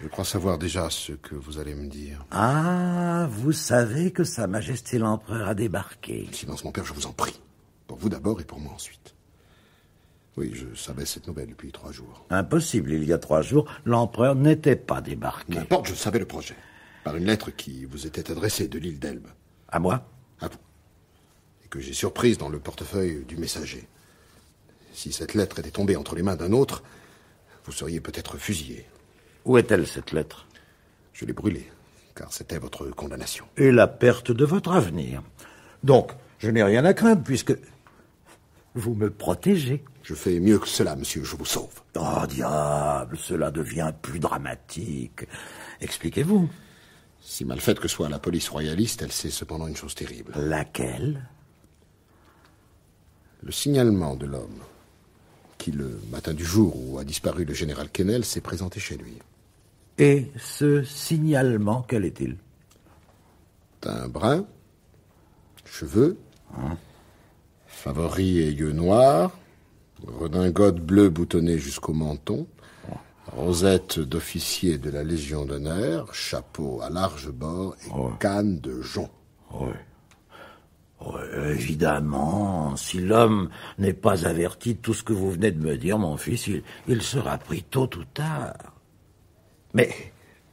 Je crois savoir déjà ce que vous allez me dire. Ah, vous savez que Sa Majesté l'Empereur a débarqué. Silence, mon père, je vous en prie. Pour vous d'abord et pour moi ensuite. Oui, je savais cette nouvelle depuis 3 jours. Impossible, il y a 3 jours, l'Empereur n'était pas débarqué. N'importe, je savais le projet. Par une lettre qui vous était adressée de l'île d'Elbe. À moi? À vous. Et que j'ai surprise dans le portefeuille du messager. Si cette lettre était tombée entre les mains d'un autre, vous seriez peut-être fusillé. Où est-elle, cette lettre? Je l'ai brûlée, car c'était votre condamnation. Et la perte de votre avenir. Donc, je n'ai rien à craindre, puisque vous me protégez. Je fais mieux que cela, monsieur, je vous sauve. Oh, diable, cela devient plus dramatique. Expliquez-vous. Si mal faite que soit la police royaliste, elle sait cependant une chose terrible. Laquelle? Le signalement de l'homme qui, le matin du jour où a disparu le général Quesnel, s'est présenté chez lui. Et ce signalement, quel est-il? Teint brun, cheveux, favoris et yeux noirs, redingote bleue boutonnée jusqu'au menton, rosette d'officier de la Légion d'honneur, chapeau à large bord et canne de jonc. Oui. Évidemment, si l'homme n'est pas averti de tout ce que vous venez de me dire, mon fils, il sera pris tôt ou tard. Mais,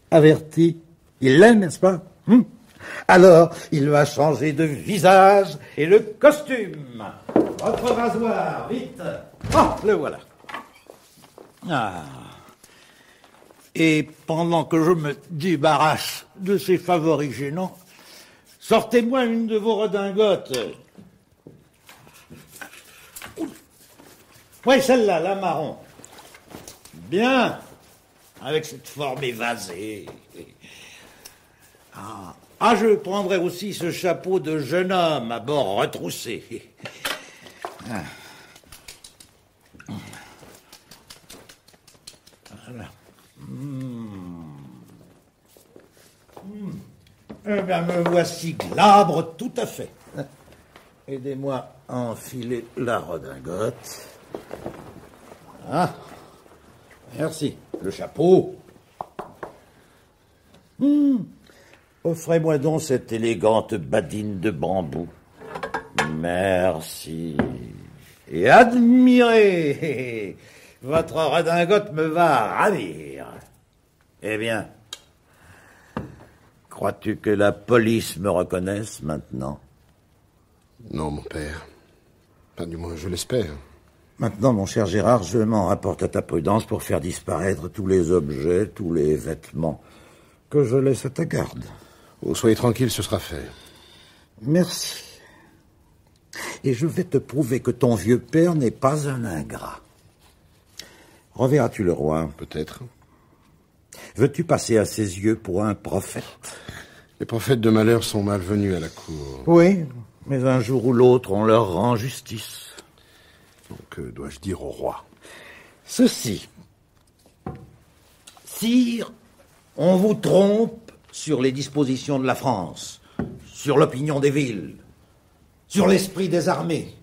averti, il l'est, n'est-ce pas? Alors, il va changer de visage et le costume. Votre rasoir, vite. Oh, le voilà. Ah. Et pendant que je me débarrasse de ces favoris gênants, sortez-moi une de vos redingotes. Oui, celle-là, la marron. Bien, avec cette forme évasée. Ah, je prendrai aussi ce chapeau de jeune homme à bord retroussé. Ah. Voilà. Eh bien, me voici glabre tout à fait. Aidez-moi à enfiler la redingote. Ah, merci. Le chapeau. Offrez-moi donc cette élégante badine de bambou. Merci. Et admirez. Votre redingote me va ravir. Eh bien, crois-tu que la police me reconnaisse maintenant? Non, mon père. Pas du moins, je l'espère. Maintenant, mon cher Gérard, je m'en rapporte à ta prudence pour faire disparaître tous les objets, tous les vêtements que je laisse à ta garde. Oh, soyez tranquille, ce sera fait. Merci. Et je vais te prouver que ton vieux père n'est pas un ingrat. Reverras-tu le roi? Peut-être. Veux-tu passer à ses yeux pour un prophète? Les prophètes de malheur sont malvenus à la cour. Oui, mais un jour ou l'autre, on leur rend justice. Donc, que dois-je dire au roi? Ceci. Sire, on vous trompe sur les dispositions de la France, sur l'opinion des villes, sur l'esprit des armées.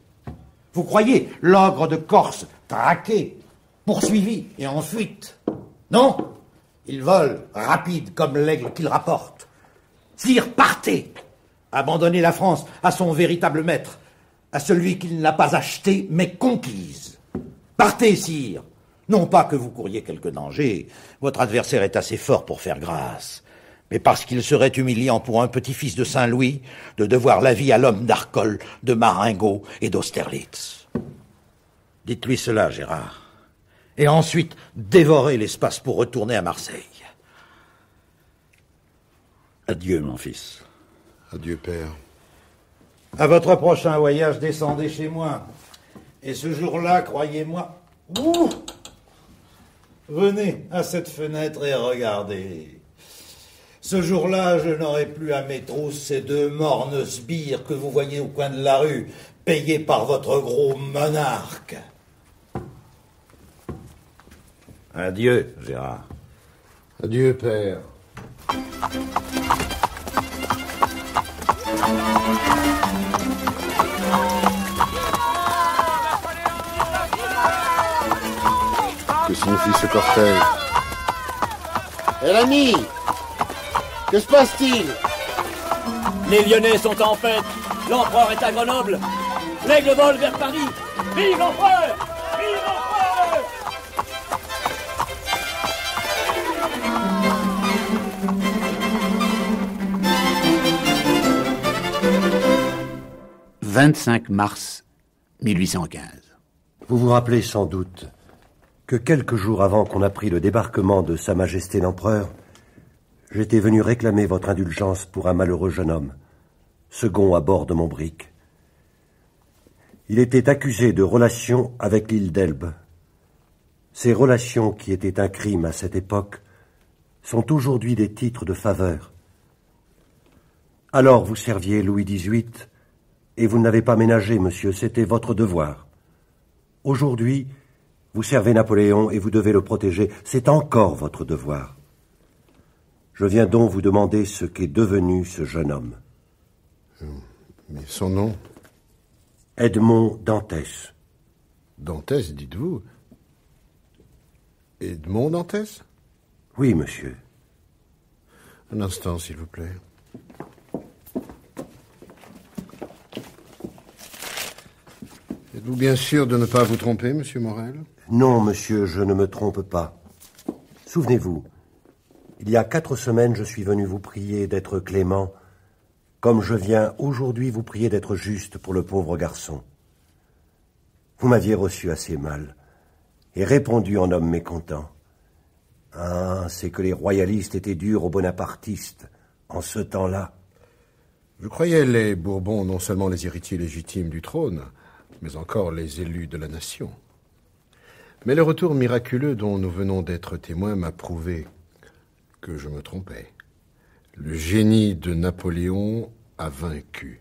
Vous croyez l'ogre de Corse traqué, poursuivi et en fuite? Non, il vole, rapide comme l'aigle qu'il rapporte. Sire, partez! Abandonnez la France à son véritable maître, à celui qu'il n'a pas acheté, mais conquise. Partez, sire! Non pas que vous couriez quelque danger, votre adversaire est assez fort pour faire grâce, mais parce qu'il serait humiliant pour un petit-fils de Saint-Louis de devoir la vie à l'homme d'Arcole, de Marengo et d'Austerlitz. Dites-lui cela, Gérard. Et ensuite, dévorez l'espace pour retourner à Marseille. Adieu, mon fils. Adieu, père. À votre prochain voyage, descendez chez moi. Et ce jour-là, croyez-moi... Ouh, venez à cette fenêtre et regardez. Ce jour-là, je n'aurai plus à mes trousses ces deux mornes sbires que vous voyez au coin de la rue, payés par votre gros monarque. Adieu, Gérard. Adieu, père. Que signifie ce cortège? Eh l'ami, que se passe-t-il? Les Lyonnais sont en fête. L'empereur est à Grenoble. L'aigle vole vers Paris. Vive l'empereur! Vive l'empereur! 25 mars 1815. Vous vous rappelez sans doute que quelques jours avant qu'on apprit le débarquement de Sa Majesté l'Empereur, j'étais venu réclamer votre indulgence pour un malheureux jeune homme, second à bord de mon brick. Il était accusé de relations avec l'île d'Elbe. Ces relations, qui étaient un crime à cette époque, sont aujourd'hui des titres de faveur. Alors vous serviez Louis XVIII, et vous n'avez pas ménagé, monsieur, c'était votre devoir. Aujourd'hui, vous servez Napoléon et vous devez le protéger, c'est encore votre devoir. Je viens donc vous demander ce qu'est devenu ce jeune homme. Mais son nom? Edmond Dantès. Dantès, dites-vous? Edmond Dantès? Oui, monsieur. Un instant, s'il vous plaît. Êtes-vous bien sûr de ne pas vous tromper, monsieur Morel? Non, monsieur, je ne me trompe pas. Souvenez-vous, il y a 4 semaines, je suis venu vous prier d'être clément, comme je viens aujourd'hui vous prier d'être juste pour le pauvre garçon. Vous m'aviez reçu assez mal, et répondu en homme mécontent. Ah, c'est que les royalistes étaient durs aux bonapartistes, en ce temps-là. Je croyais les Bourbons non seulement les héritiers légitimes du trône, mais encore les élus de la nation. Mais le retour miraculeux dont nous venons d'être témoins m'a prouvé que je me trompais. Le génie de Napoléon a vaincu.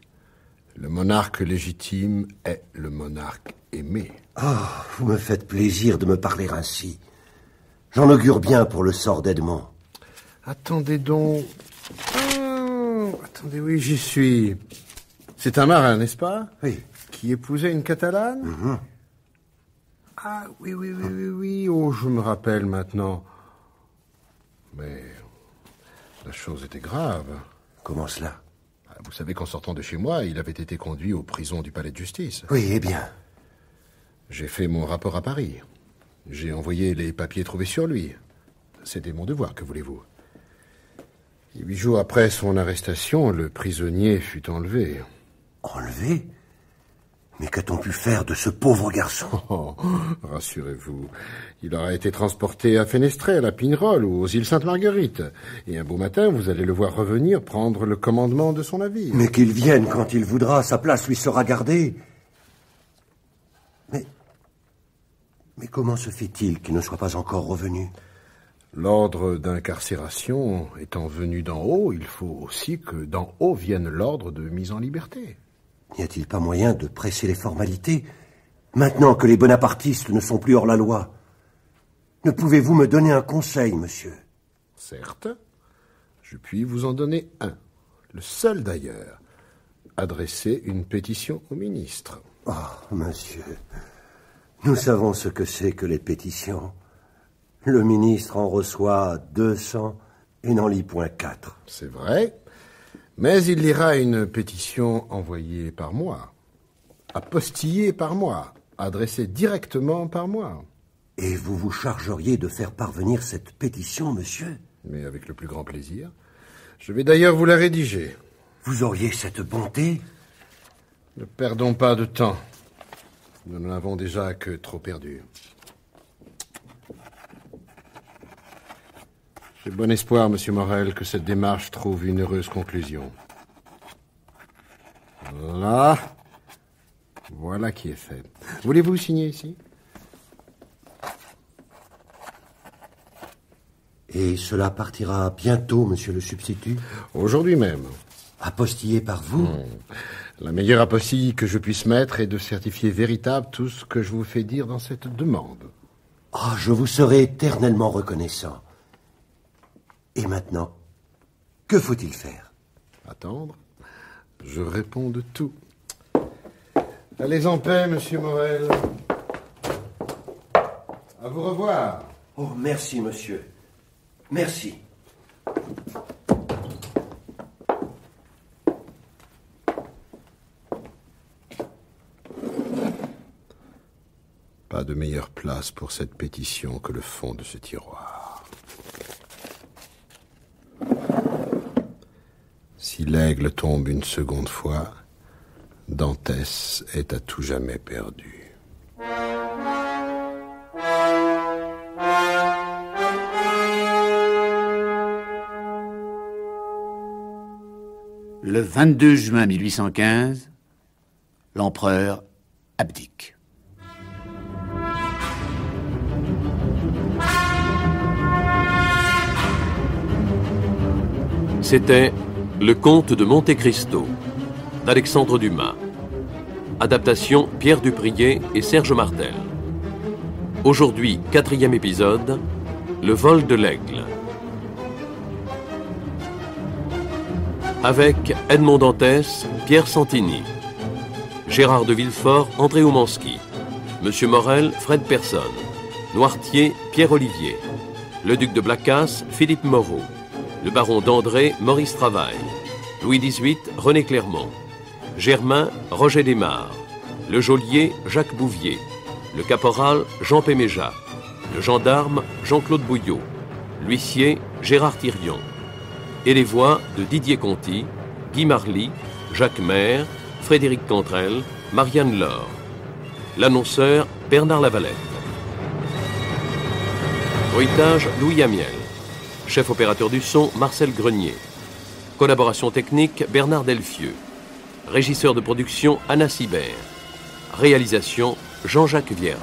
Le monarque légitime est le monarque aimé. Ah, vous me faites plaisir de me parler ainsi. J'en augure bien pour le sort d'Edmond. Attendez donc. Attendez, oui, j'y suis. C'est un marin, n'est-ce pas? Oui. Qui épousait une Catalane? Ah, oui. Oh, je me rappelle maintenant. Mais la chose était grave. Comment cela? Vous savez qu'en sortant de chez moi, il avait été conduit aux prisons du palais de justice. Oui, eh bien. J'ai fait mon rapport à Paris. J'ai envoyé les papiers trouvés sur lui. C'était mon devoir, que voulez-vous? Et 8 jours après son arrestation, le prisonnier fut enlevé. Enlevé? Mais qu'a-t-on pu faire de ce pauvre garçon? Oh, rassurez-vous, il aura été transporté à Fenestrelle, à Pignerol ou aux îles Sainte-Marguerite. Et un beau matin, vous allez le voir revenir prendre le commandement de son navire. Mais qu'il vienne quand il voudra, sa place lui sera gardée. Mais comment se fait-il qu'il ne soit pas encore revenu? L'ordre d'incarcération étant venu d'en haut, il faut aussi que d'en haut vienne l'ordre de mise en liberté. N'y a-t-il pas moyen de presser les formalités, maintenant que les bonapartistes ne sont plus hors la loi? Ne pouvez-vous me donner un conseil, monsieur? Certes, je puis vous en donner un, le seul d'ailleurs. Adresser une pétition au ministre. Oh, monsieur, nous savons ce que c'est que les pétitions. Le ministre en reçoit 200 et n'en lit point 4. C'est vrai. Mais il lira une pétition envoyée par moi, apostillée par moi, adressée directement par moi. Et vous vous chargeriez de faire parvenir cette pétition, monsieur? Mais avec le plus grand plaisir. Je vais d'ailleurs vous la rédiger. Vous auriez cette bonté? Ne perdons pas de temps. Nous n'en avons déjà que trop perdu. J'ai bon espoir, monsieur Morel, que cette démarche trouve une heureuse conclusion. Là, voilà qui est fait. Voulez-vous signer ici? Et cela partira bientôt, monsieur le substitut? Aujourd'hui même. Apostillé par vous? La meilleure apostille que je puisse mettre est de certifier véritable tout ce que je vous fais dire dans cette demande. Ah, je vous serai éternellement reconnaissant. Et maintenant, que faut-il faire? Attendre. Je réponds de tout. Allez en paix, monsieur Morel. À vous revoir. Oh, merci, monsieur. Merci. Pas de meilleure place pour cette pétition que le fond de ce tiroir. Si l'aigle tombe une seconde fois, Dantès est à tout jamais perdu. Le 22 juin 1815, l'empereur abdique. C'était Le Comte de Monte Cristo d'Alexandre Dumas. Adaptation Pierre Duprier et Serge Martel. Aujourd'hui, 4e épisode, Le vol de l'aigle. Avec Edmond Dantès, Pierre Santini, Gérard de Villefort, André Oumanski, Monsieur Morel, Fred Persson, Noirtier, Pierre Olivier, le duc de Blacas, Philippe Moreau, le baron d'André, Maurice Travail, Louis XVIII, René Clermont, Germain, Roger Desmarres, le geôlier, Jacques Bouvier, le caporal, Jean Péméja, le gendarme, Jean-Claude Bouillot, l'huissier, Gérard Thirion, et les voix de Didier Conti, Guy Marly, Jacques Maire, Frédéric Cantrel, Marianne Laure. L'annonceur, Bernard Lavalette. Bruitage, Louis Amiel. Chef opérateur du son, Marcel Grenier. Collaboration technique, Bernard Delfieux. Régisseur de production, Anna Sibert. Réalisation, Jean-Jacques Vierge.